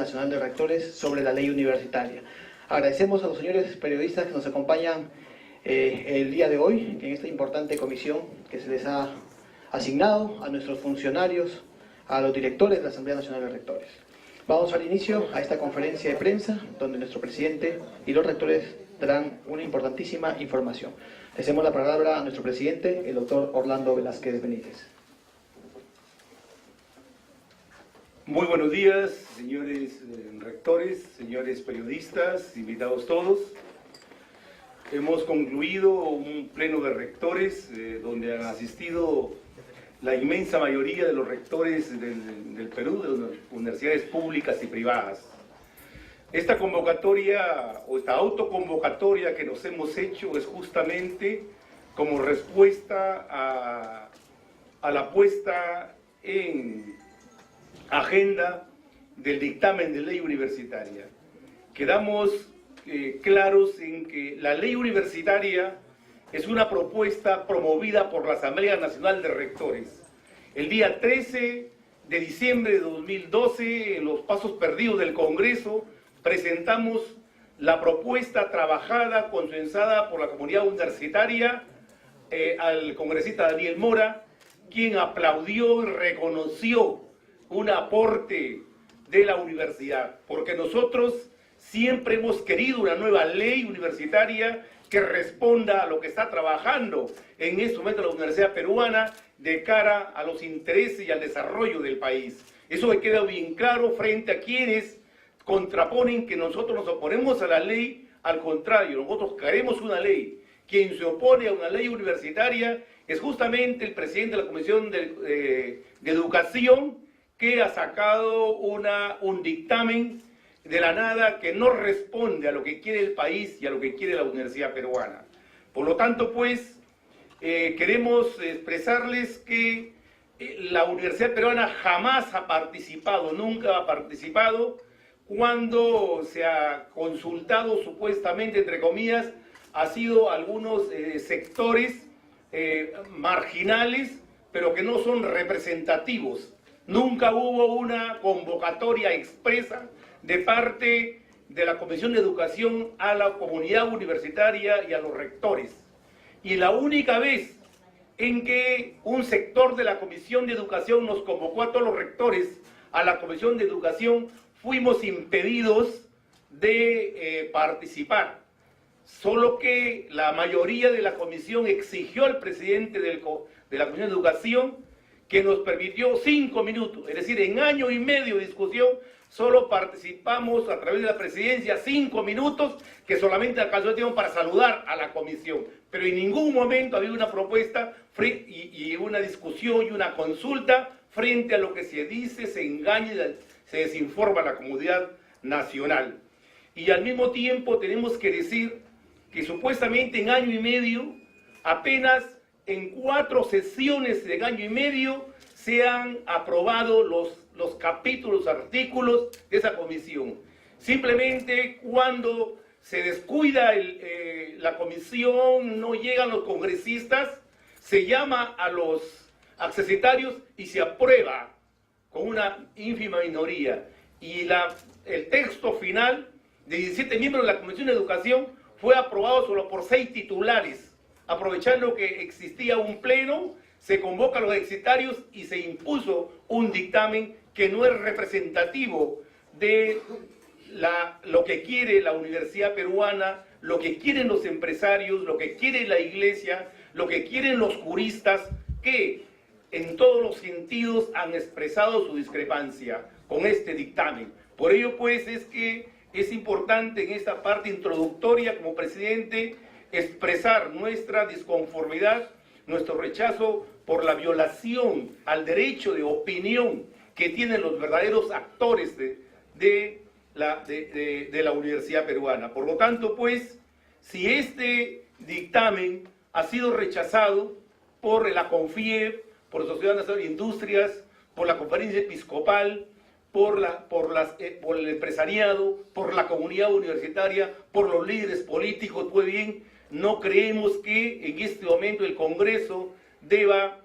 Nacional de Rectores sobre la ley universitaria. Agradecemos a los señores periodistas que nos acompañan el día de hoy en esta importante comisión que se les ha asignado a nuestros funcionarios, a los directores de la Asamblea Nacional de Rectores. Vamos al inicio a esta conferencia de prensa donde nuestro presidente y los rectores darán una importantísima información. Le cedemos la palabra a nuestro presidente, el doctor Orlando Velázquez Benítez. Muy buenos días, señores rectores, señores periodistas, invitados todos. Hemos concluido un pleno de rectores donde han asistido la inmensa mayoría de los rectores del Perú, de las universidades públicas y privadas. Esta convocatoria o esta autoconvocatoria que nos hemos hecho es justamente como respuesta a la puesta en agenda del dictamen de ley universitaria. Quedamos claros en que la ley universitaria es una propuesta promovida por la Asamblea Nacional de Rectores. El día 13 de diciembre de 2012, en los pasos perdidos del Congreso, presentamos la propuesta trabajada, consensuada por la comunidad universitaria, al congresista Daniel Mora, quien aplaudió y reconoció un aporte de la universidad, porque nosotros siempre hemos querido una nueva ley universitaria que responda a lo que está trabajando en este momento la universidad peruana de cara a los intereses y al desarrollo del país. Eso me queda bien claro frente a quienes contraponen que nosotros nos oponemos a la ley. Al contrario, nosotros queremos una ley. Quien se opone a una ley universitaria es justamente el presidente de la Comisión de Educación, que ha sacado un dictamen de la nada que no responde a lo que quiere el país y a lo que quiere la universidad peruana. Por lo tanto, pues, queremos expresarles que la universidad peruana jamás ha participado, nunca ha participado, cuando se ha consultado supuestamente, entre comillas, ha sido algunos sectores marginales, pero que no son representativos. Nunca hubo una convocatoria expresa de parte de la Comisión de Educación a la comunidad universitaria y a los rectores. Y la única vez en que un sector de la Comisión de Educación nos convocó a todos los rectores a la Comisión de Educación, fuimos impedidos de participar. Solo que la mayoría de la comisión exigió al presidente de la Comisión de Educación que nos permitió 5 minutos, es decir, en año y medio de discusión, solo participamos a través de la presidencia 5 minutos, que solamente alcanzó el tiempo para saludar a la comisión. Pero en ningún momento había una propuesta y una discusión y una consulta frente a lo que se dice, se engaña, se desinforma a la comunidad nacional. Y al mismo tiempo tenemos que decir que supuestamente en año y medio, apenas en 4 sesiones de año y medio se han aprobado los capítulos, artículos de esa comisión. Simplemente cuando se descuida la comisión, no llegan los congresistas, se llama a los accesitarios y se aprueba con una ínfima minoría. Y el texto final de 17 miembros de la Comisión de Educación fue aprobado solo por 6 titulares. Aprovechando que existía un pleno, se convoca a los exitarios y se impuso un dictamen que no es representativo de lo que quiere la universidad peruana, lo que quieren los empresarios, lo que quiere la iglesia, lo que quieren los juristas, que en todos los sentidos han expresado su discrepancia con este dictamen. Por ello, pues, es que es importante en esta parte introductoria, como presidente, expresar nuestra disconformidad, nuestro rechazo por la violación al derecho de opinión que tienen los verdaderos actores de la universidad peruana. Por lo tanto, pues, si este dictamen ha sido rechazado por la CONFIEP, por la Sociedad Nacional de Industrias, por la Conferencia Episcopal, por el empresariado, por la comunidad universitaria, por los líderes políticos, pues bien, no creemos que en este momento el Congreso deba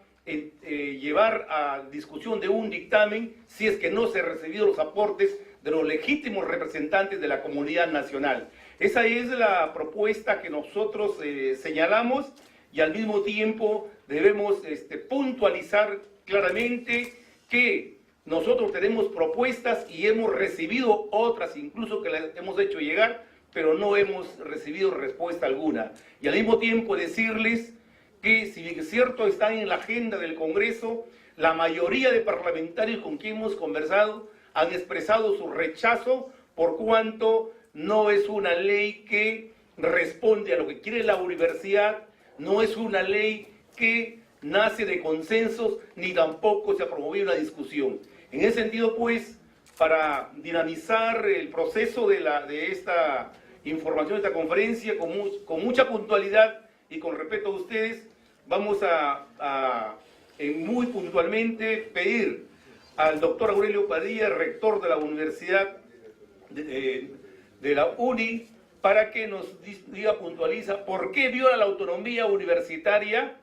llevar a discusión de un dictamen si es que no se han recibido los aportes de los legítimos representantes de la comunidad nacional. Esa es la propuesta que nosotros señalamos, y al mismo tiempo debemos puntualizar claramente que nosotros tenemos propuestas y hemos recibido otras, incluso que las hemos hecho llegar, pero no hemos recibido respuesta alguna. Y al mismo tiempo decirles que, si bien es cierto, están en la agenda del Congreso, la mayoría de parlamentarios con quien hemos conversado han expresado su rechazo por cuanto no es una ley que responde a lo que quiere la universidad, no es una ley que nace de consensos, ni tampoco se ha promovido una discusión. En ese sentido, pues, para dinamizar el proceso de esta información, de esta conferencia, con mucha puntualidad y con respeto a ustedes, vamos a muy puntualmente pedir al doctor Aurelio Padilla, rector de la Universidad de la UNI, para que nos diga, puntualiza, por qué viola la autonomía universitaria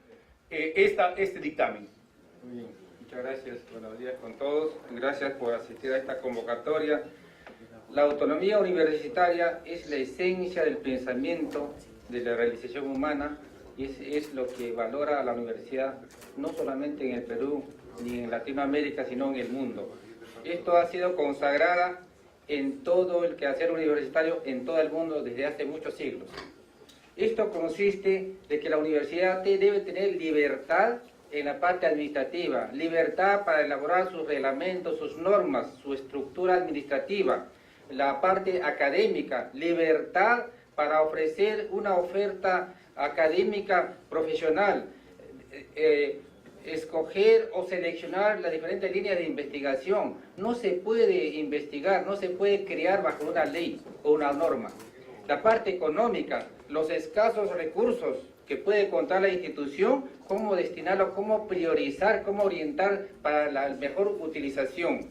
este dictamen. Muy bien, muchas gracias, buenos días con todos, gracias por asistir a esta convocatoria. La autonomía universitaria es la esencia del pensamiento de la realización humana y es lo que valora a la universidad, no solamente en el Perú ni en Latinoamérica, sino en el mundo. Esto ha sido consagrada en todo el quehacer universitario en todo el mundo desde hace muchos siglos. Esto consiste de que la universidad debe tener libertad en la parte administrativa, libertad para elaborar sus reglamentos, sus normas, su estructura administrativa, la parte académica, libertad para ofrecer una oferta académica profesional, escoger o seleccionar las diferentes líneas de investigación. No se puede investigar, no se puede crear bajo una ley o una norma. La parte económica, los escasos recursos que puede contar la institución, cómo destinarlos, cómo priorizar, cómo orientar para la mejor utilización.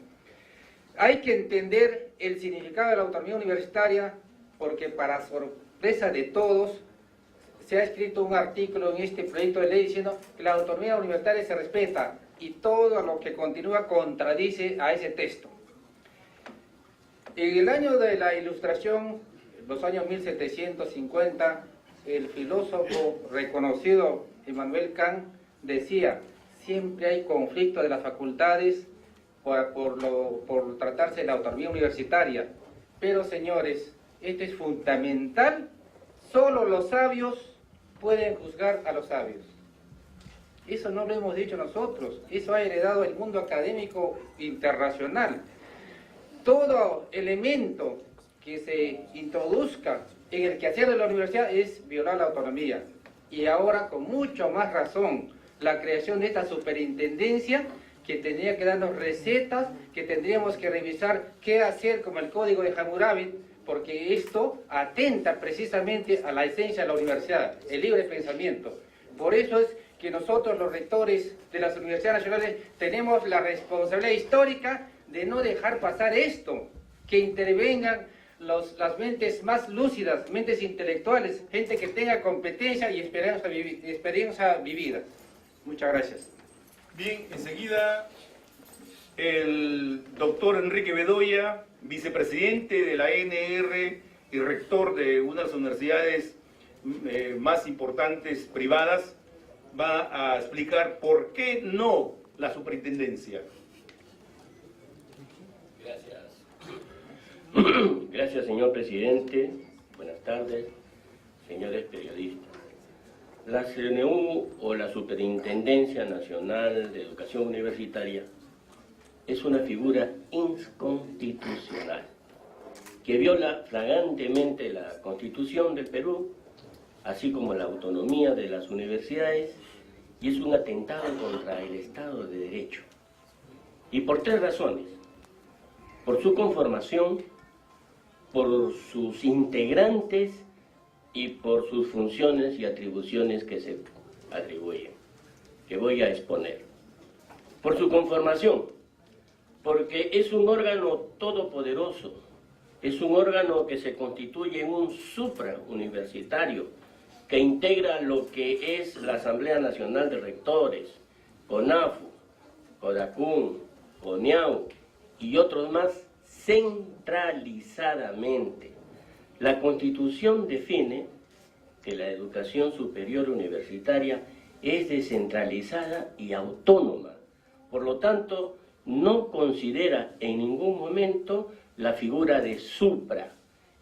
Hay que entender el significado de la autonomía universitaria porque, para sorpresa de todos, se ha escrito un artículo en este proyecto de ley diciendo que la autonomía universitaria se respeta, y todo lo que continúa contradice a ese texto. En el año de la Ilustración, los años 1750, el filósofo reconocido Immanuel Kant decía: siempre hay conflicto de las facultades por tratarse de la autonomía universitaria. Pero, señores, esto es fundamental. Solo los sabios pueden juzgar a los sabios. Eso no lo hemos dicho nosotros, eso ha heredado el mundo académico internacional. Todo elemento que se introduzca en el quehacer de la universidad es violar la autonomía. Y ahora, con mucho más razón, la creación de esta superintendencia que tendría que darnos recetas, que tendríamos que revisar qué hacer, como el código de Hammurabi, porque esto atenta precisamente a la esencia de la universidad, el libre pensamiento. Por eso es que nosotros, los rectores de las universidades nacionales, tenemos la responsabilidad histórica de no dejar pasar esto, que intervengan las mentes más lúcidas, mentes intelectuales, gente que tenga competencia y experiencia vivida. Muchas gracias. Bien, enseguida el doctor Enrique Bedoya, vicepresidente de la ANR y rector de una de las universidades más importantes privadas, va a explicar por qué no la superintendencia. Gracias, señor presidente. Buenas tardes, señores periodistas. La CNU, o la Superintendencia Nacional de Educación Universitaria, es una figura inconstitucional que viola flagrantemente la Constitución del Perú, así como la autonomía de las universidades, y es un atentado contra el Estado de Derecho. Y por tres razones: por su conformación, por sus integrantes y por sus funciones y atribuciones que se atribuyen, que voy a exponer. Por su conformación, porque es un órgano todopoderoso, es un órgano que se constituye en un suprauniversitario, que integra lo que es la Asamblea Nacional de Rectores, CONAFU, CODACUN, CONIAU y otros más centralizadamente. La Constitución define que la educación superior universitaria es descentralizada y autónoma. Por lo tanto, no considera en ningún momento la figura de supra.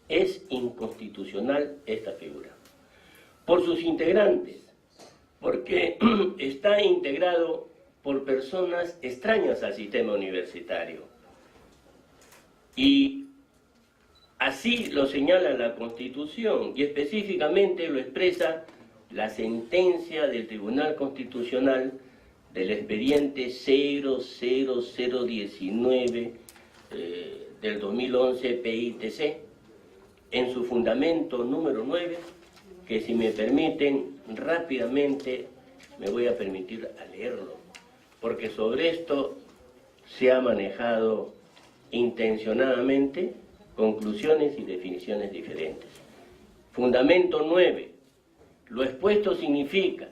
Es inconstitucional esta figura. Por sus integrantes, porque está integrado por personas extrañas al sistema universitario. Y así lo señala la Constitución y específicamente lo expresa la sentencia del Tribunal Constitucional del expediente 00019 del 2011 PITC, en su fundamento número 9, que si me permiten rápidamente me voy a permitir a leerlo, porque sobre esto se ha manejado intencionadamente conclusiones y definiciones diferentes. Fundamento 9. Lo expuesto significa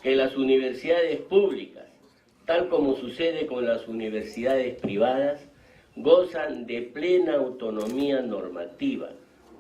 que las universidades públicas, tal como sucede con las universidades privadas, gozan de plena autonomía normativa,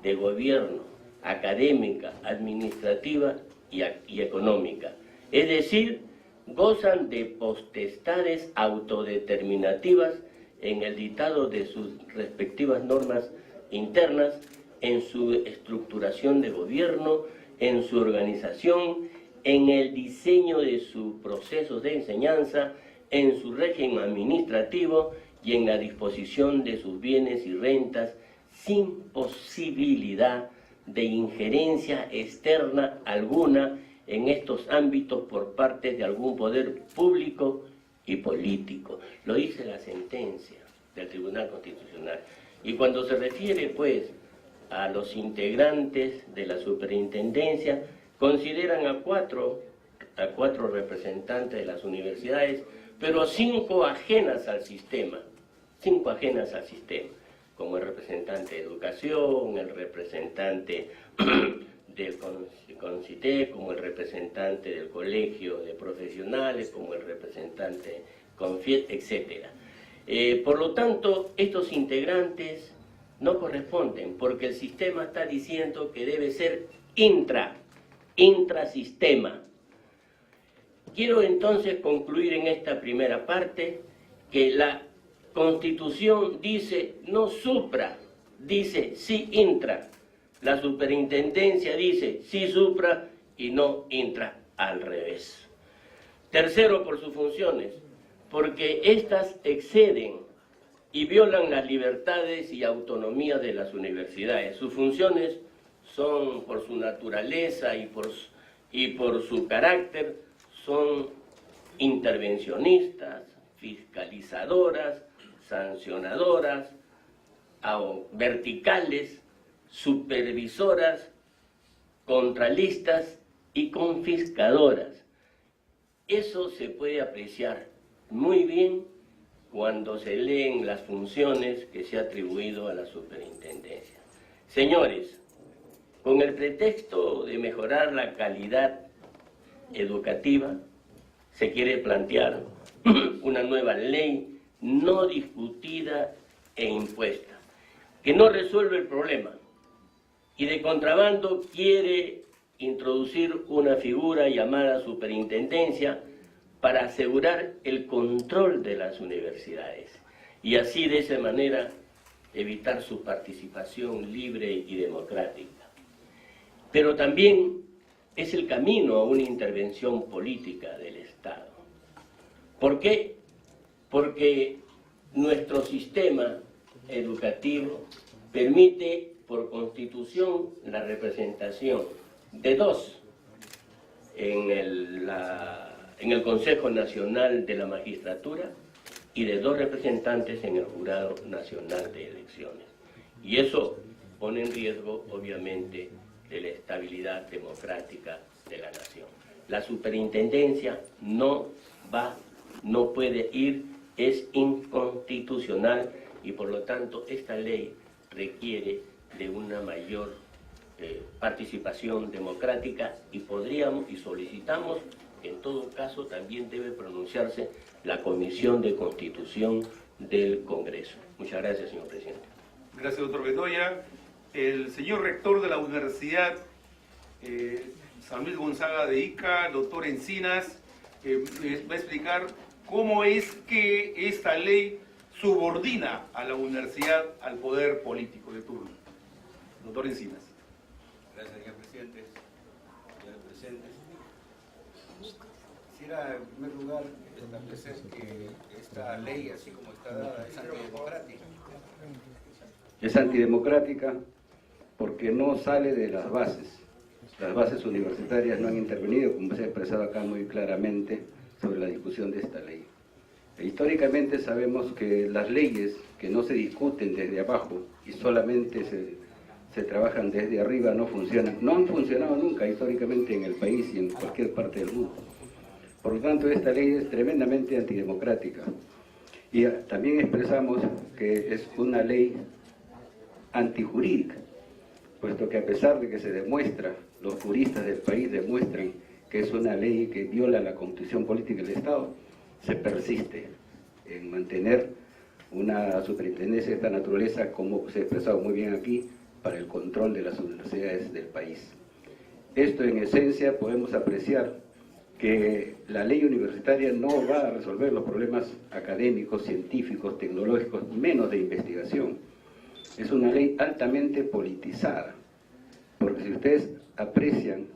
de gobierno, académica, administrativa y económica. Es decir, gozan de potestades autodeterminativas en el dictado de sus respectivas normas internas, en su estructuración de gobierno, en su organización, en el diseño de sus procesos de enseñanza, en su régimen administrativo y en la disposición de sus bienes y rentas, sin posibilidad de injerencia externa alguna en estos ámbitos por parte de algún poder público y político. Lo dice la sentencia del Tribunal Constitucional. Y cuando se refiere, pues, a los integrantes de la superintendencia, consideran a cuatro representantes de las universidades, pero 5 ajenas al sistema, como el representante de educación, el representante del CONCITEC, como el representante del colegio de profesionales, como el representante CONFIET, etc. Por lo tanto, estos integrantes no corresponden, porque el sistema está diciendo que debe ser intrasistema. Quiero entonces concluir en esta primera parte que la Constitución dice no supra, dice sí intra. La superintendencia dice sí supra y no intra, al revés. Tercero, por sus funciones, porque éstas exceden y violan las libertades y autonomía de las universidades. Sus funciones son, por su naturaleza y por su carácter, son intervencionistas, fiscalizadoras, sancionadoras, verticales, supervisoras, contralistas y confiscadoras. Eso se puede apreciar muy bien cuando se leen las funciones que se ha atribuido a la superintendencia. Señores, con el pretexto de mejorar la calidad educativa, se quiere plantear una nueva ley no discutida e impuesta, que no resuelve el problema, y de contrabando quiere introducir una figura llamada superintendencia para asegurar el control de las universidades y así de esa manera evitar su participación libre y democrática. Pero también es el camino a una intervención política del Estado. ¿Por qué? Porque nuestro sistema educativo permite por Constitución la representación de 2 en el Consejo Nacional de la Magistratura y de 2 representantes en el Jurado Nacional de Elecciones. Y eso pone en riesgo, obviamente, de la estabilidad democrática de la nación. La superintendencia no puede ir, es inconstitucional y por lo tanto esta ley requiere de una mayor participación democrática y solicitamos que en todo caso también debe pronunciarse la Comisión de Constitución del Congreso. Muchas gracias, señor presidente. Gracias, doctor Bedoya. El señor rector de la Universidad San Luis Gonzaga de Ica, doctor Encinas, va a explicar cómo es que esta ley subordina a la universidad al poder político de turno. Doctor Encinas. Gracias, señor presidente. Señores presentes. Quisiera, en primer lugar, establecer que esta ley, así como está dada, es antidemocrática. Es antidemocrática porque no sale de las bases. Las bases universitarias no han intervenido, como se ha expresado acá muy claramente, sobre la discusión de esta ley. Históricamente sabemos que las leyes que no se discuten desde abajo y solamente se trabajan desde arriba no funcionan. No han funcionado nunca históricamente en el país y en cualquier parte del mundo. Por lo tanto, esta ley es tremendamente antidemocrática. Y también expresamos que es una ley antijurídica, puesto que a pesar de que se demuestra, los juristas del país demuestran que es una ley que viola la Constitución Política del Estado, se persiste en mantener una superintendencia de esta naturaleza, como se ha expresado muy bien aquí, para el control de las universidades del país. Esto en esencia podemos apreciar que la ley universitaria no va a resolver los problemas académicos, científicos, tecnológicos, menos de investigación. Es una ley altamente politizada, porque si ustedes aprecian,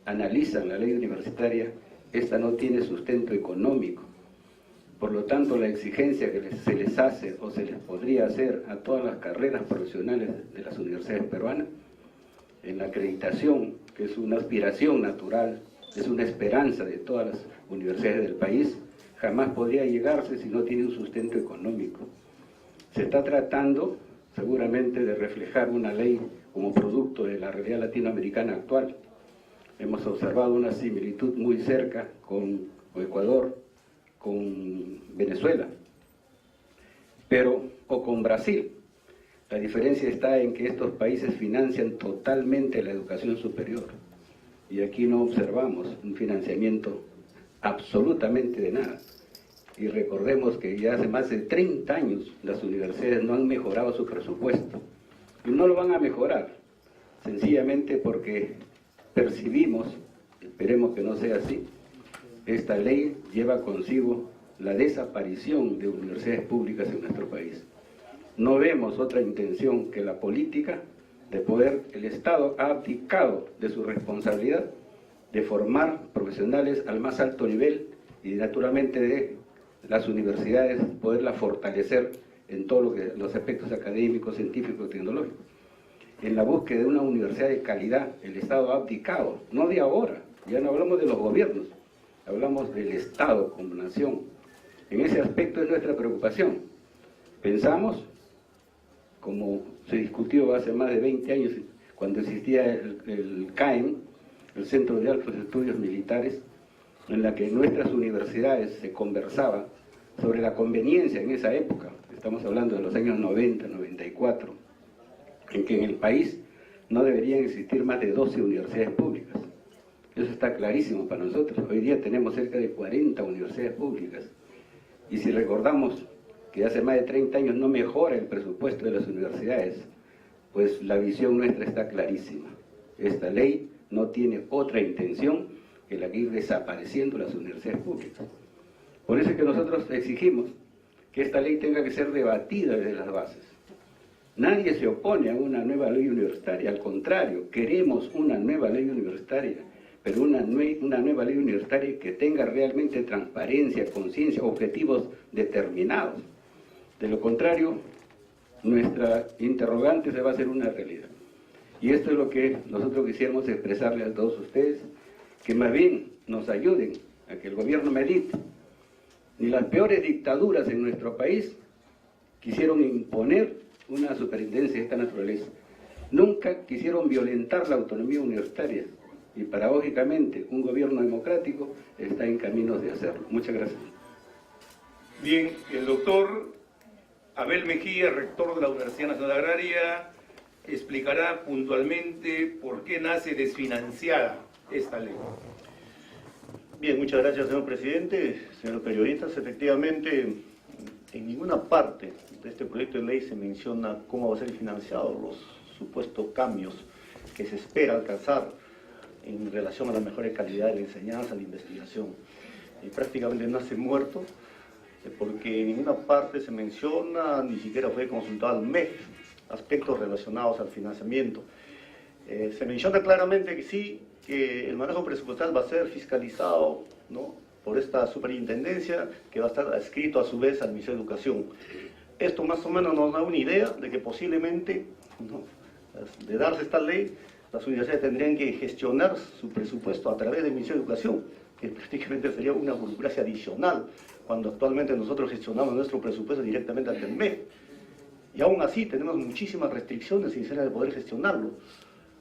analizan la ley universitaria, esta no tiene sustento económico. Por lo tanto, la exigencia que se les hace o se les podría hacer a todas las carreras profesionales de las universidades peruanas, en la acreditación, que es una aspiración natural, es una esperanza de todas las universidades del país, jamás podría llegarse si no tiene un sustento económico. Se está tratando seguramente de reflejar una ley como producto de la realidad latinoamericana actual. Hemos observado una similitud muy cerca con Ecuador, con Venezuela, o con Brasil. La diferencia está en que estos países financian totalmente la educación superior y aquí no observamos un financiamiento absolutamente de nada. Y recordemos que ya hace más de 30 años las universidades no han mejorado su presupuesto y no lo van a mejorar, sencillamente porque percibimos, esperemos que no sea así, esta ley lleva consigo la desaparición de universidades públicas en nuestro país. No vemos otra intención que la política de poder. El Estado ha abdicado de su responsabilidad de formar profesionales al más alto nivel y naturalmente de las universidades poderlas fortalecer en todos los aspectos académicos, científicos, tecnológicos. En la búsqueda de una universidad de calidad, el Estado ha abdicado, no de ahora, ya no hablamos de los gobiernos, hablamos del Estado como nación. En ese aspecto es nuestra preocupación. Pensamos, como se discutió hace más de 20 años, cuando existía el CAEM, el Centro de Altos Estudios Militares, en la que en nuestras universidades se conversaba sobre la conveniencia en esa época, estamos hablando de los años 90, 94, en que en el país no deberían existir más de 12 universidades públicas. Eso está clarísimo para nosotros. Hoy día tenemos cerca de 40 universidades públicas. Y si recordamos que hace más de 30 años no mejora el presupuesto de las universidades, pues la visión nuestra está clarísima. Esta ley no tiene otra intención que la que ir desapareciendo las universidades públicas. Por eso es que nosotros exigimos que esta ley tenga que ser debatida desde las bases. Nadie se opone a una nueva ley universitaria, al contrario, queremos una nueva ley universitaria, pero una nueva ley universitaria que tenga realmente transparencia, conciencia, objetivos determinados. De lo contrario, nuestra interrogante se va a hacer una realidad. Y esto es lo que nosotros quisiéramos expresarle a todos ustedes, que más bien nos ayuden a que el gobierno medite. Ni las peores dictaduras en nuestro país quisieron imponer una superintendencia de esta naturaleza. Nunca quisieron violentar la autonomía universitaria y paradójicamente un gobierno democrático está en caminos de hacerlo. Muchas gracias. Bien, el doctor Abel Mejía, rector de la Universidad Nacional Agraria, explicará puntualmente por qué nace desfinanciada esta ley. Bien, muchas gracias, señor presidente, señores periodistas. Efectivamente, En ninguna parte de este proyecto de ley se menciona cómo va a ser financiado los supuestos cambios que se espera alcanzar en relación a la mejor calidad de la enseñanza, la investigación. Y prácticamente nace muerto porque en ninguna parte se menciona, ni siquiera fue consultado al MEF, aspectos relacionados al financiamiento. Se menciona claramente que sí, que el manejo presupuestal va a ser fiscalizado, ¿no?, por esta superintendencia, que va a estar adscrito a su vez al Ministerio de Educación. Esto más o menos nos da una idea de que posiblemente, ¿no?, de darse esta ley, las universidades tendrían que gestionar su presupuesto a través del Ministerio de Educación, que prácticamente sería una burocracia adicional, cuando actualmente nosotros gestionamos nuestro presupuesto directamente ante el MEF. Y aún así tenemos muchísimas restricciones, sinceramente, de poder gestionarlo.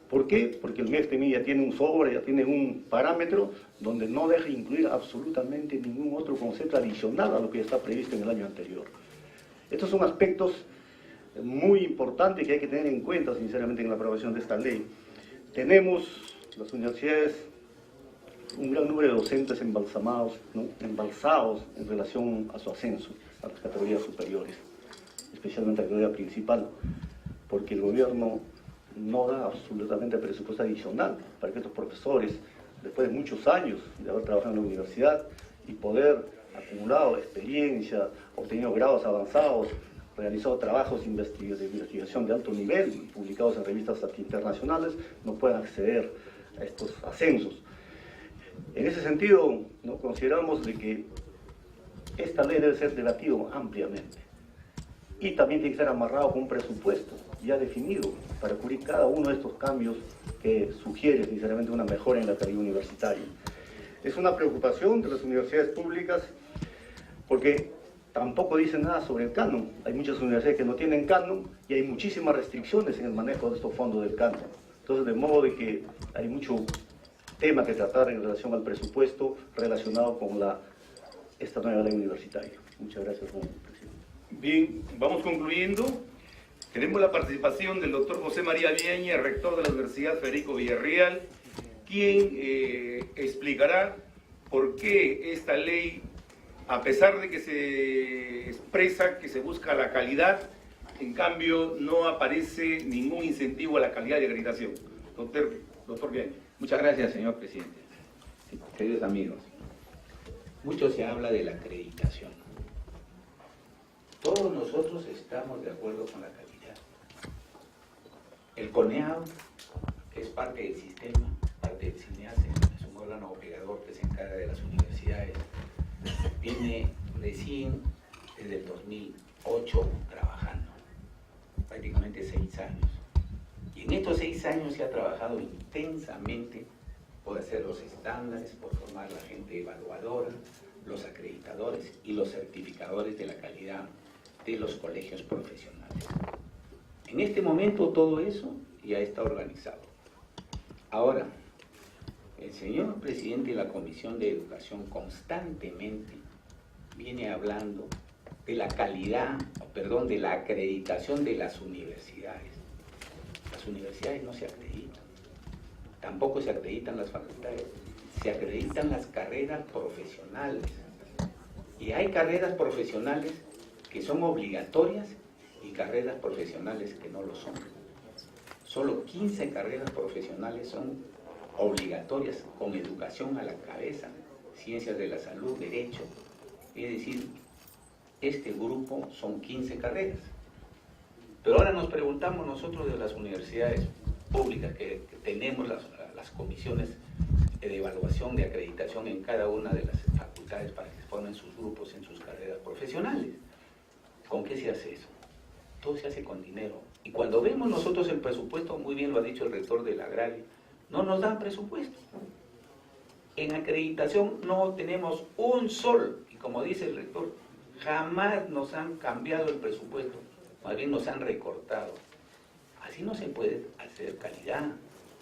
¿Por qué? Porque el MEF ya tiene un sobre, ya tiene un parámetro donde no deja incluir absolutamente ningún otro concepto adicional a lo que ya está previsto en el año anterior. Estos son aspectos muy importantes que hay que tener en cuenta, sinceramente, en la aprobación de esta ley. Tenemos las universidades un gran número de docentes embalsamados, ¿no?, embalsados en relación a su ascenso a las categorías superiores, especialmente a la categoría principal, porque el gobierno no da absolutamente presupuesto adicional para que estos profesores, después de muchos años de haber trabajado en la universidad y poder acumulado experiencia, obtenido grados avanzados, realizado trabajos de investigación de alto nivel, publicados en revistas internacionales, no puedan acceder a estos ascensos. En ese sentido, ¿no?, consideramos de que esta ley debe ser debatida ampliamente y también tiene que ser amarrado con un presupuesto ya definido para cubrir cada uno de estos cambios que sugiere sinceramente una mejora en la calidad universitaria. Es una preocupación de las universidades públicas porque tampoco dicen nada sobre el canon. Hay muchas universidades que no tienen canon y hay muchísimas restricciones en el manejo de estos fondos del canon. Entonces, de modo de que hay mucho tema que tratar en relación al presupuesto relacionado con esta nueva ley universitaria. Muchas gracias, señor presidente. Bien, vamos concluyendo. Tenemos la participación del doctor José María Viaña, rector de la Universidad Federico Villarreal, quien explicará por qué esta ley, a pesar de que se expresa que se busca la calidad, en cambio no aparece ningún incentivo a la calidad de acreditación. Doctor Viaña. Muchas gracias, señor presidente. Queridos amigos, mucho se habla de la acreditación. Todos nosotros estamos de acuerdo con la calidad. El CONEAU es parte del sistema, parte del CINEACE, es un órgano operador que se encarga de las universidades. Viene recién desde el 2008 trabajando, prácticamente 6 años. Y en estos 6 años se ha trabajado intensamente por hacer los estándares, por formar la gente evaluadora, los acreditadores y los certificadores de la calidad de los colegios profesionales. En este momento todo eso ya está organizado. Ahora, el señor presidente de la Comisión de Educación constantemente viene hablando de la calidad, de la acreditación de las universidades. Las universidades no se acreditan, tampoco se acreditan las facultades, se acreditan las carreras profesionales. Y hay carreras profesionales que son obligatorias y carreras profesionales que no lo son. Solo 15 carreras profesionales son obligatorias con educación a la cabeza, ciencias de la salud, derecho. Es decir, este grupo son 15 carreras. Pero ahora nos preguntamos nosotros de las universidades públicas que tenemos las comisiones de evaluación, de acreditación en cada una de las facultades para que formen sus grupos en sus carreras profesionales. ¿Con qué se hace eso? Todo se hace con dinero. Y cuando vemos nosotros el presupuesto, muy bien lo ha dicho el rector de la agraria, no nos dan presupuesto. En acreditación no tenemos un sol, y como dice el rector, jamás nos han cambiado el presupuesto, más bien nos han recortado. Así no se puede hacer calidad.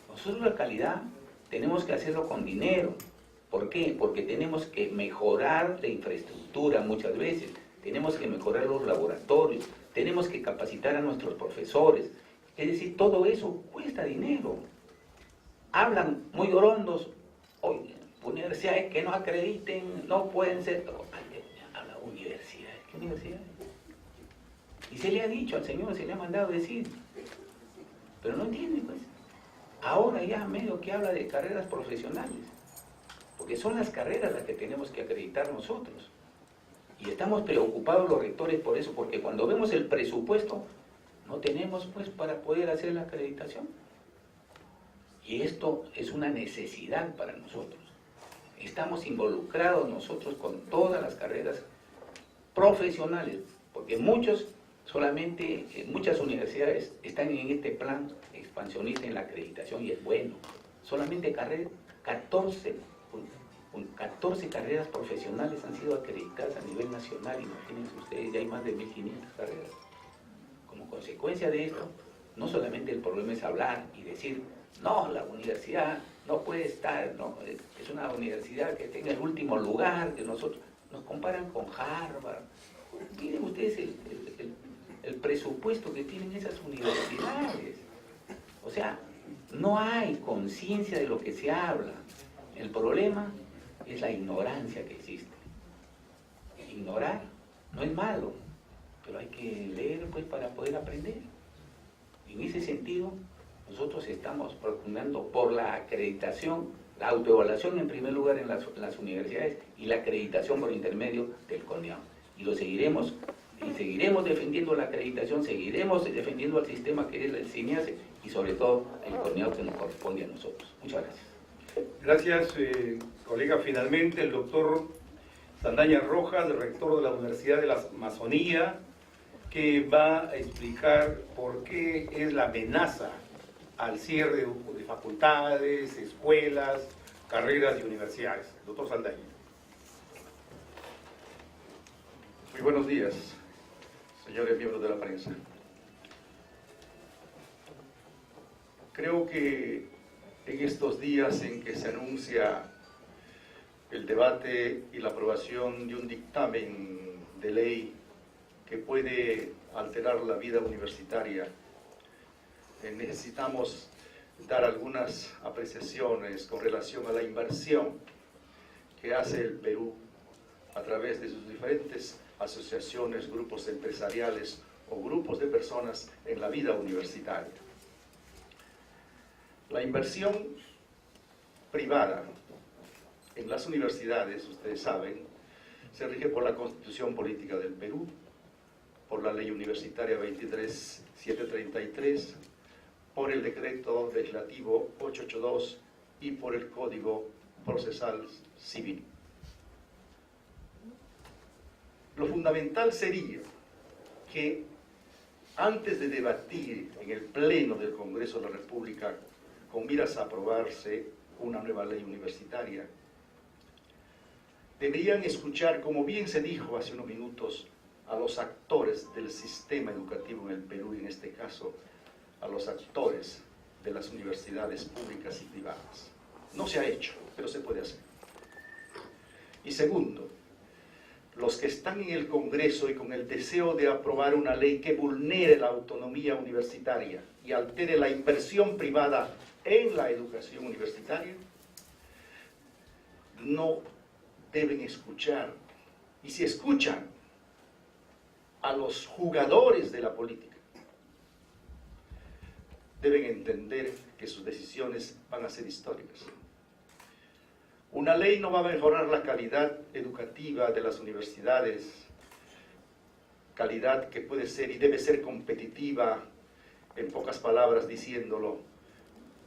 Nosotros la calidad tenemos que hacerlo con dinero. ¿Por qué? Porque tenemos que mejorar la infraestructura muchas veces, tenemos que mejorar los laboratorios, tenemos que capacitar a nuestros profesores. Es decir, todo eso cuesta dinero. Hablan muy orondos, hoy universidades que no acrediten, no pueden ser... Habla universidades ¿Qué universidades? Y se le ha dicho al señor, se le ha mandado decir, pero no entiende, pues. Ahora ya medio que habla de carreras profesionales, porque son las carreras las que tenemos que acreditar nosotros. Y estamos preocupados los rectores por eso, porque cuando vemos el presupuesto, no tenemos pues para poder hacer la acreditación. Y esto es una necesidad para nosotros. Estamos involucrados nosotros con todas las carreras profesionales, porque muchas universidades están en este plan expansionista en la acreditación y es bueno. Solamente 14 carreras profesionales han sido acreditadas a nivel nacional, imagínense ustedes, ya hay más de 1.500 carreras. Como consecuencia de esto, no solamente el problema es hablar y decir, no, la universidad no puede estar, no, es una universidad que tenga el último lugar, que nosotros nos comparan con Harvard. Miren ustedes el presupuesto que tienen esas universidades. O sea, no hay conciencia de lo que se habla. El problema es la ignorancia que existe. Ignorar no es malo, pero hay que leer pues para poder aprender. En ese sentido, nosotros estamos procurando por la acreditación, la autoevaluación en primer lugar en las universidades y la acreditación por intermedio del CONEAU. Y lo seguiremos, y seguiremos defendiendo la acreditación, seguiremos defendiendo al sistema que es el CINEACE y sobre todo el CONEAU que nos corresponde a nosotros. Muchas gracias. Gracias, colega. Finalmente, el doctor Saldaña Rojas, rector de la Universidad de la Amazonía, que va a explicar por qué es la amenaza al cierre de facultades, escuelas, carreras y universidades. Doctor Saldaña. Muy buenos días, señores miembros de la prensa. Creo que en estos días en que se anuncia el debate y la aprobación de un dictamen de ley que puede alterar la vida universitaria, necesitamos dar algunas apreciaciones con relación a la inversión que hace el Perú a través de sus diferentes asociaciones, grupos empresariales o grupos de personas en la vida universitaria. La inversión privada en las universidades, ustedes saben, se rige por la Constitución Política del Perú, por la Ley Universitaria 23733, por el Decreto Legislativo 882 y por el Código Procesal Civil. Lo fundamental sería que antes de debatir en el Pleno del Congreso de la República con miras a aprobarse una nueva ley universitaria, deberían escuchar, como bien se dijo hace unos minutos, a los actores del sistema educativo en el Perú, y en este caso a los actores de las universidades públicas y privadas. No se ha hecho, pero se puede hacer. Y segundo, los que están en el Congreso y con el deseo de aprobar una ley que vulnere la autonomía universitaria y altere la inversión privada en la educación universitaria, no deben escuchar, y si escuchan a los jugadores de la política, deben entender que sus decisiones van a ser históricas. Una ley no va a mejorar la calidad educativa de las universidades, calidad que puede ser y debe ser competitiva, en pocas palabras diciéndolo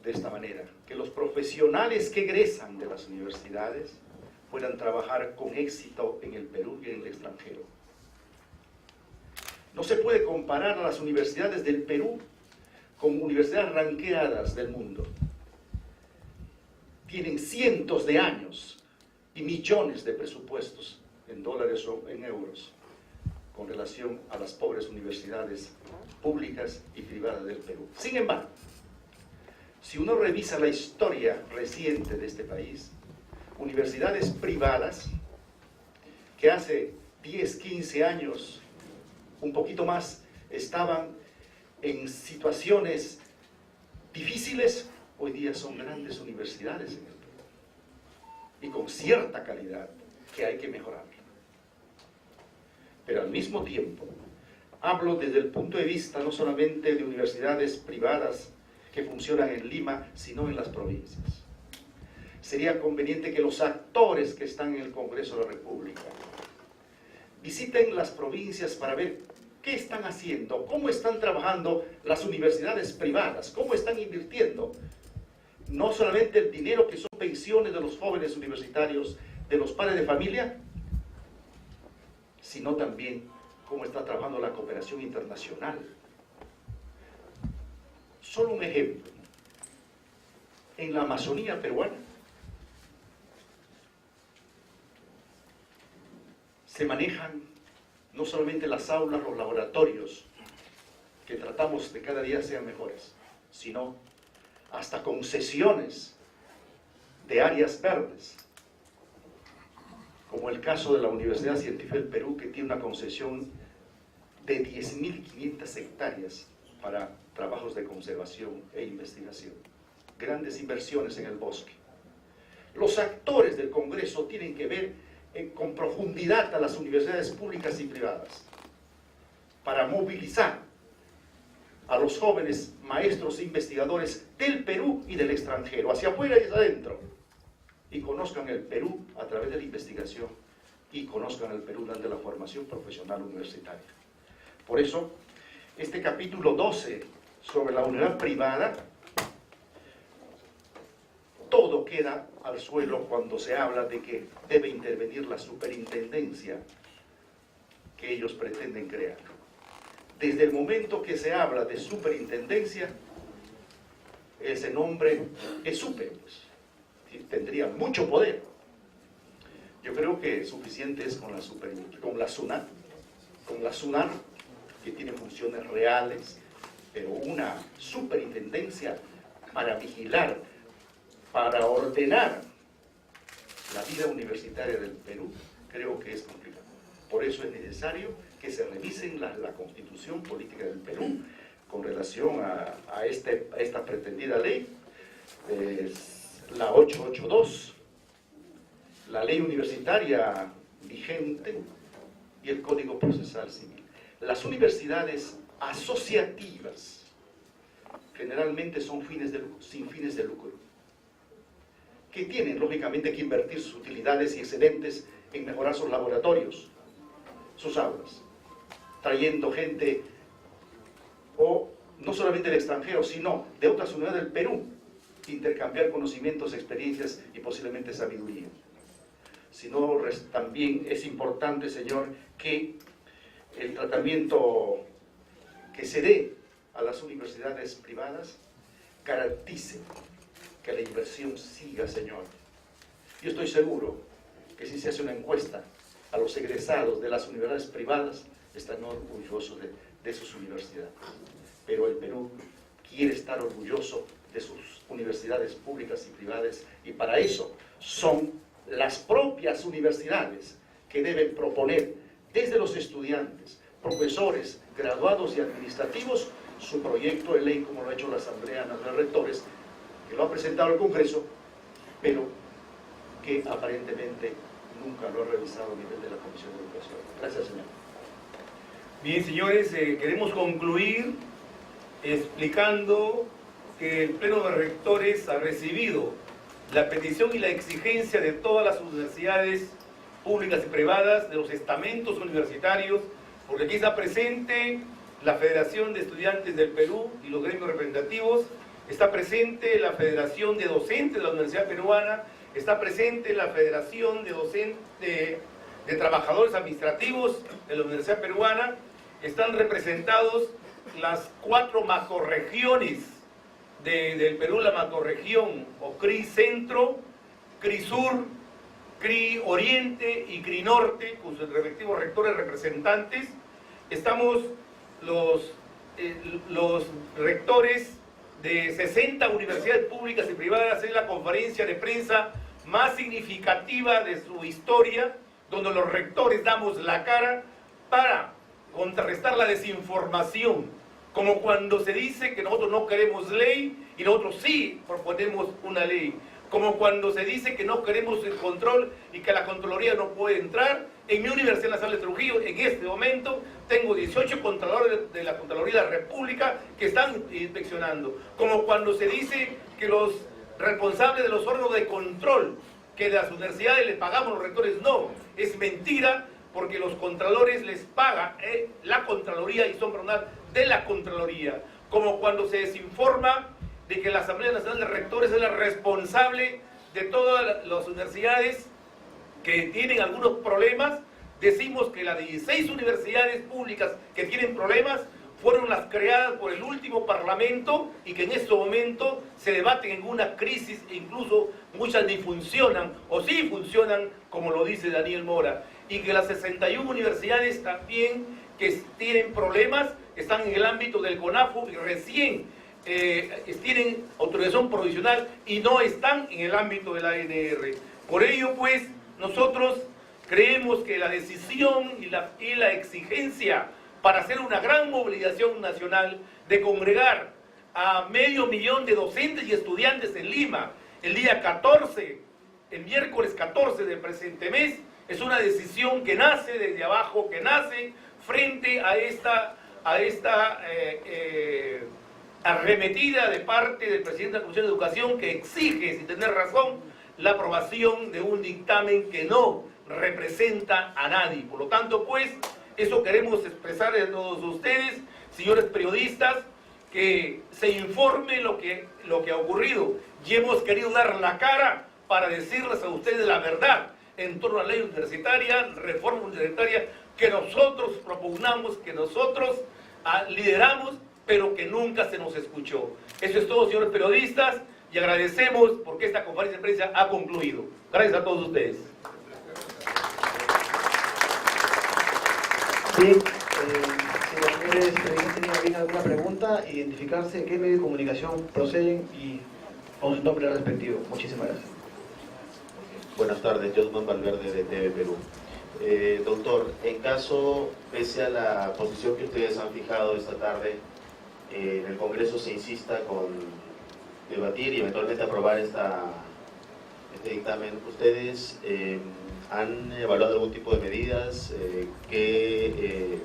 de esta manera, que los profesionales que egresan de las universidades puedan trabajar con éxito en el Perú y en el extranjero. No se puede comparar a las universidades del Perú con universidades ranqueadas del mundo. Tienen cientos de años y millones de presupuestos en dólares o en euros con relación a las pobres universidades públicas y privadas del Perú. Sin embargo, si uno revisa la historia reciente de este país, universidades privadas que hace 10, 15 años, un poquito más, estaban en situaciones difíciles, hoy día son grandes universidades en el Perú y con cierta calidad que hay que mejorar. pero al mismo tiempo hablo desde el punto de vista no solamente de universidades privadas que funcionan en Lima, sino en las provincias. Sería conveniente que los actores que están en el Congreso de la República visiten las provincias para ver qué están haciendo, cómo están trabajando las universidades privadas, cómo están invirtiendo. No solamente el dinero que son pensiones de los jóvenes universitarios, de los padres de familia, sino también cómo está trabajando la cooperación internacional. Solo un ejemplo. En la Amazonía peruana se manejan no solamente las aulas, los laboratorios, que tratamos de cada día sean mejores, sino hasta concesiones de áreas verdes, como el caso de la Universidad Científica del Perú, que tiene una concesión de 10.500 hectáreas para trabajos de conservación e investigación. Grandes inversiones en el bosque. Los actores del Congreso tienen que ver con profundidad a las universidades públicas y privadas para movilizar a los jóvenes maestros e investigadores del Perú y del extranjero, hacia afuera y hacia adentro, y conozcan el Perú a través de la investigación y conozcan el Perú desde la formación profesional universitaria. Por eso, este capítulo 12 sobre la unidad privada, todo queda al suelo cuando se habla de que debe intervenir la superintendencia que ellos pretenden crear. Desde el momento que se habla de superintendencia, ese nombre es súper, pues, tendría mucho poder. Yo creo que suficiente es con la SUNAT, que tiene funciones reales, pero una superintendencia para vigilar, para ordenar la vida universitaria del Perú, creo que es complicado. Por eso es necesario que se revisen la Constitución Política del Perú con relación a esta pretendida ley, la 882, la ley universitaria vigente y el Código Procesal Civil. Las universidades asociativas generalmente son sin fines de lucro, que tienen lógicamente que invertir sus utilidades y excedentes en mejorar sus laboratorios, sus aulas, trayendo gente, o no solamente del extranjero, sino de otras unidades del Perú, intercambiar conocimientos, experiencias y posiblemente sabiduría. Sino también es importante, señor, que el tratamiento que se dé a las universidades privadas garantice que la inversión siga, señor. Yo estoy seguro que si se hace una encuesta a los egresados de las universidades privadas, están orgullosos de sus universidades. Pero el Perú quiere estar orgulloso de sus universidades públicas y privadas, y para eso son las propias universidades que deben proponer desde los estudiantes, profesores, graduados y administrativos su proyecto de ley, como lo ha hecho la Asamblea Nacional de Rectores, que lo ha presentado al Congreso, pero que aparentemente nunca lo ha revisado a nivel de la Comisión de Educación. Gracias, señor. Bien, señores, queremos concluir explicando que el Pleno de Rectores ha recibido la petición y la exigencia de todas las universidades públicas y privadas, de los estamentos universitarios, porque aquí está presente la Federación de Estudiantes del Perú y los gremios representativos, está presente la Federación de Docentes de la Universidad Peruana, está presente la Federación de Trabajadores Administrativos de la Universidad Peruana, están representados las 4 macrorregiones del Perú, la macrorregión o CRI Centro, CRI Sur, CRI Oriente y CRI Norte, con sus respectivos rectores representantes. Estamos los rectores de 60 universidades públicas y privadas en la conferencia de prensa más significativa de su historia, donde los rectores damos la cara para contrarrestar la desinformación, como cuando se dice que nosotros no queremos ley y nosotros sí proponemos una ley, como cuando se dice que no queremos el control y que la Contraloría no puede entrar En mi Universidad Nacional de Trujillo, en este momento, tengo 18 contralores de la Contraloría de la República que están inspeccionando. Como cuando se dice que los responsables de los órganos de control que de las universidades les pagamos los rectores, no, es mentira, porque los contralores les paga la Contraloría y son personal de la Contraloría. Como cuando se desinforma de que la Asamblea Nacional de Rectores es la responsable de todas las universidades que tienen algunos problemas, decimos que las 16 universidades públicas que tienen problemas fueron las creadas por el último parlamento y que en este momento se debaten en una crisis e incluso muchas ni funcionan o sí funcionan como lo dice Daniel Mora, y que las 61 universidades también que tienen problemas están en el ámbito del CONAFU y recién tienen autorización provisional y no están en el ámbito de la ANR. Por ello pues nosotros creemos que la decisión y la exigencia para hacer una gran movilización nacional de congregar a 500.000 de docentes y estudiantes en Lima el día 14, el miércoles 14 del presente mes, es una decisión que nace desde abajo, que nace frente a esta arremetida de parte del presidente de la Comisión de Educación que exige, sin tener razón, la aprobación de un dictamen que no representa a nadie. Por lo tanto, pues, eso queremos expresar a todos ustedes, señores periodistas, que se informe lo que ha ocurrido. Y hemos querido dar la cara para decirles a ustedes la verdad en torno a la ley universitaria, reforma universitaria, que nosotros propugnamos, que nosotros lideramos, pero que nunca se nos escuchó. Eso es todo, señores periodistas, y agradecemos porque esta conferencia de prensa ha concluido. Gracias a todos ustedes. Bien, si los señores periodistas tienen alguna pregunta, identificarse en qué medio de comunicación proceden y con su nombre respectivo. Muchísimas gracias. Buenas tardes, Josman Valverde de TV Perú. Doctor, en caso, pese a la posición que ustedes han fijado esta tarde, en el Congreso se insista con debatir y eventualmente aprobar este dictamen, ¿ustedes han evaluado algún tipo de medidas? ¿Qué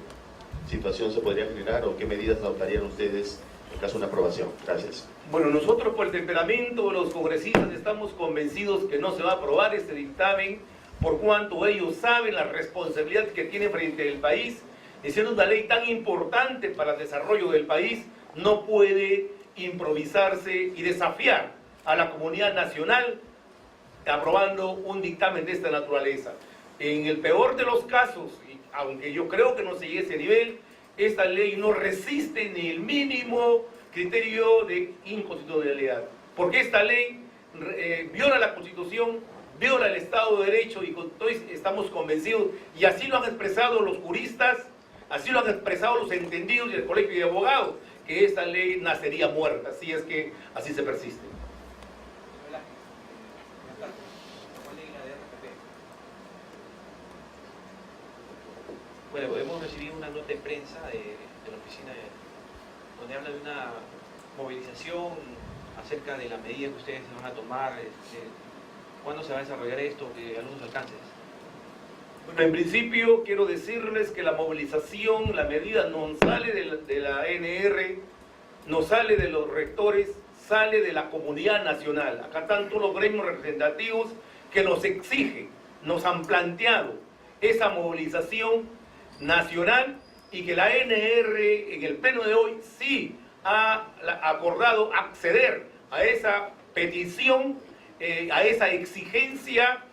situación se podría generar o qué medidas adoptarían ustedes en caso de una aprobación? Gracias. Bueno, nosotros por el temperamento de los congresistas estamos convencidos que no se va a aprobar este dictamen por cuanto ellos saben la responsabilidad que tienen frente al país. Y siendo una ley tan importante para el desarrollo del país, no puede improvisarse y desafiar a la comunidad nacional aprobando un dictamen de esta naturaleza. En el peor de los casos, aunque yo creo que no se llegue a ese nivel, esta ley no resiste ni el mínimo criterio de inconstitucionalidad, porque esta ley viola la Constitución, viola el Estado de Derecho y estamos convencidos, y así lo han expresado los juristas, así lo han expresado los entendidos y el Colegio de Abogados, que esta ley nacería muerta, si es que así se persiste. Bueno, hemos recibido una nota de prensa de la oficina donde habla de una movilización acerca de las medidas que ustedes van a tomar, cuándo se va a desarrollar esto, algunos alcances. Bueno, en principio quiero decirles que la movilización, la medida no sale de la ANR, no sale de los rectores, sale de la comunidad nacional. Acá están todos los gremios representativos que nos exigen, nos han planteado esa movilización nacional y que la ANR en el pleno de hoy sí ha acordado acceder a esa petición, a esa exigencia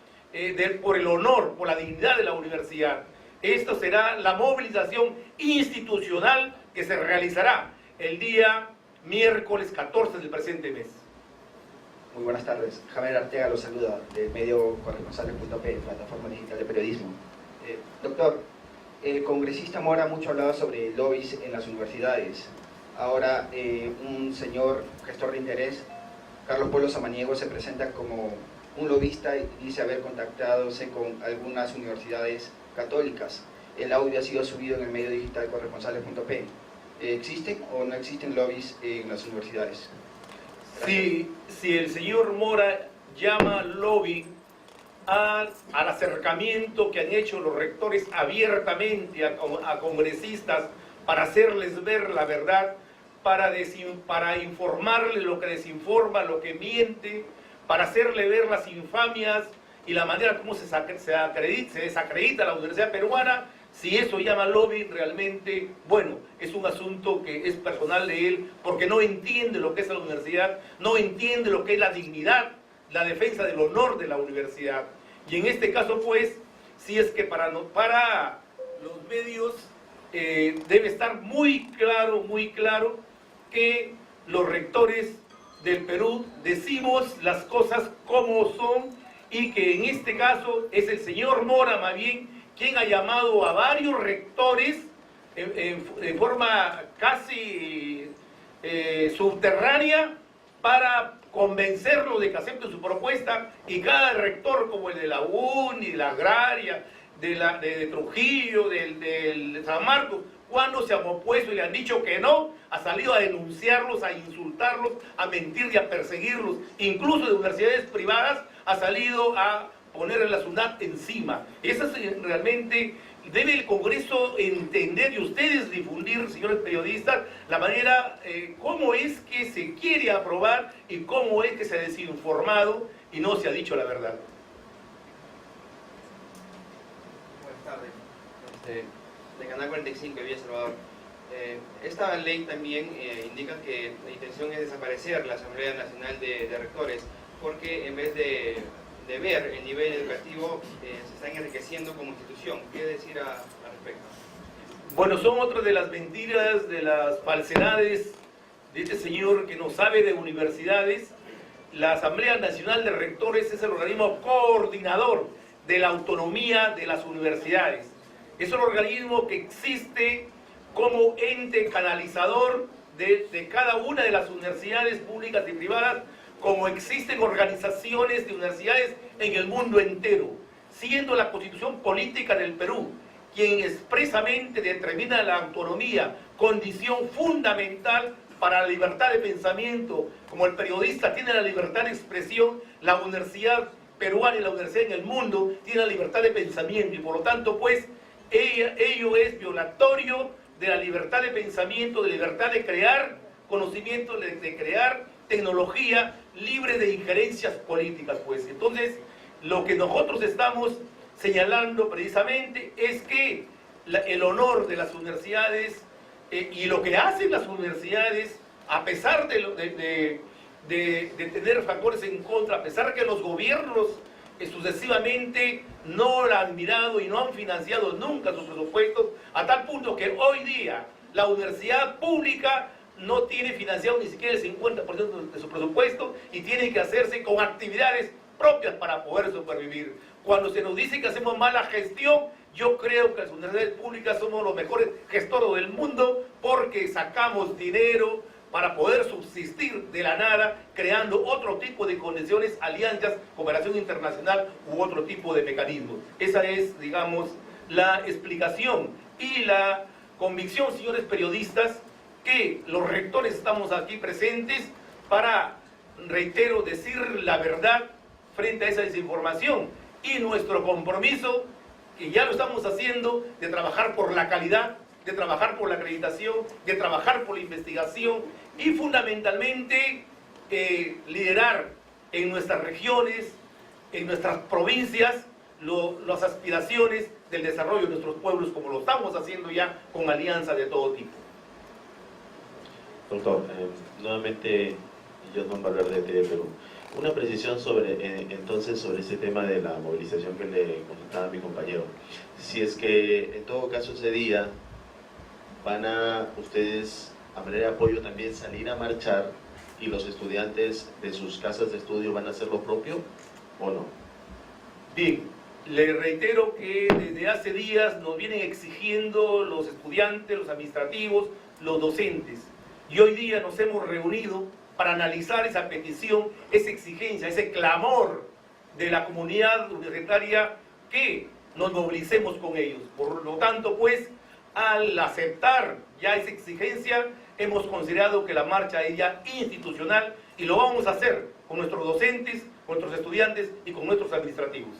por el honor, por la dignidad de la universidad. Esto será la movilización institucional que se realizará el día miércoles 14 del presente mes. Muy buenas tardes. Javier Arteaga los saluda del medio corresponsales.p, plataforma digital de periodismo. Doctor, el congresista Mora mucho hablaba sobre lobbies en las universidades. Ahora un señor gestor de interés, Carlos Polo Samaniego, se presenta como un lobista y dice haber contactadose con algunas universidades católicas. El audio ha sido subido en el medio digital corresponsales.p. ¿Existen o no existen lobbies en las universidades? Si el señor Mora llama lobby al acercamiento que han hecho los rectores abiertamente a congresistas para hacerles ver la verdad, para informarle lo que desinforma, lo que miente, para hacerle ver las infamias y la manera como se desacredita la universidad peruana. Si eso llama lobby, realmente, bueno, es un asunto que es personal de él, porque no entiende lo que es la universidad, no entiende lo que es la dignidad, la defensa del honor de la universidad. Y en este caso, pues, sí es que para los medios debe estar muy claro que los rectores del Perú decimos las cosas como son, y que en este caso es el señor Mora, más bien, quien ha llamado a varios rectores en forma casi subterránea para convencerlo de que acepte su propuesta, y cada rector, como el de la UNI, de la Agraria, de Trujillo, de San Marcos, cuando se han opuesto y le han dicho que no, ha salido a denunciarlos, a insultarlos, a mentir y a perseguirlos. Incluso de universidades privadas ha salido a ponerle la SUNAT encima. Eso es realmente, debe el Congreso entender y ustedes difundir, señores periodistas, la manera, cómo es que se quiere aprobar y cómo es que se ha desinformado y no se ha dicho la verdad. Buenas tardes. De Canal 45 de Villa Salvador. Esta ley también indica que la intención es desaparecer la Asamblea Nacional de Rectores, porque en vez de ver el nivel educativo se están enriqueciendo como institución. ¿Qué decir al respecto? Bueno, son otras de las mentiras, de las falsedades de este señor que no sabe de universidades. La Asamblea Nacional de Rectores es el organismo coordinador de la autonomía de las universidades. Es un organismo que existe como ente canalizador de cada una de las universidades públicas y privadas, como existen organizaciones de universidades en el mundo entero, siendo la Constitución Política del Perú quien expresamente determina la autonomía, condición fundamental para la libertad de pensamiento. Como el periodista tiene la libertad de expresión, la universidad peruana y la universidad en el mundo tiene la libertad de pensamiento, y por lo tanto, pues, ello es violatorio de la libertad de pensamiento, de libertad de crear conocimiento, de crear tecnología libre de injerencias políticas, pues. Entonces, lo que nosotros estamos señalando precisamente es que el honor de las universidades y lo que hacen las universidades, a pesar de tener factores en contra, a pesar que los gobiernos sucesivamente no la han mirado y no han financiado nunca sus presupuestos, a tal punto que hoy día la universidad pública no tiene financiado ni siquiera el 50% de su presupuesto, y tiene que hacerse con actividades propias para poder supervivir. Cuando se nos dice que hacemos mala gestión, yo creo que las universidades públicas somos los mejores gestores del mundo, porque sacamos dinero para poder subsistir de la nada, creando otro tipo de condiciones, alianzas, cooperación internacional u otro tipo de mecanismos. Esa es, digamos, la explicación y la convicción, señores periodistas, que los rectores estamos aquí presentes para, reitero, decir la verdad frente a esa desinformación, y nuestro compromiso, que ya lo estamos haciendo, de trabajar por la calidad, de trabajar por la acreditación, de trabajar por la investigación, y fundamentalmente liderar en nuestras regiones, en nuestras provincias, las aspiraciones del desarrollo de nuestros pueblos, como lo estamos haciendo ya con alianzas de todo tipo. Doctor, nuevamente, Josman Valverde de TV Perú. Una precisión entonces sobre ese tema de la movilización que le comentaba a mi compañero. Si es que en todo caso ese día van a ustedes, a manera de apoyo, también salir a marchar, y los estudiantes de sus casas de estudio van a hacer lo propio, ¿o no? Bien, le reitero que desde hace días nos vienen exigiendo los estudiantes, los administrativos, los docentes, y hoy día nos hemos reunido para analizar esa petición, esa exigencia, ese clamor de la comunidad universitaria, que nos movilicemos con ellos. Por lo tanto, pues, al aceptar ya esa exigencia, hemos considerado que la marcha es ya institucional, y lo vamos a hacer con nuestros docentes, con nuestros estudiantes y con nuestros administrativos.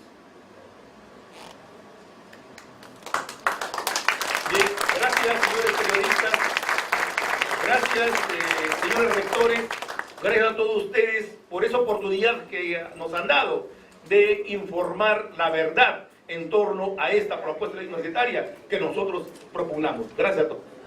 Gracias, señores rectores. Gracias a todos ustedes por esa oportunidad que nos han dado de informar la verdad en torno a esta propuesta universitaria que nosotros propugnamos. Gracias a todos.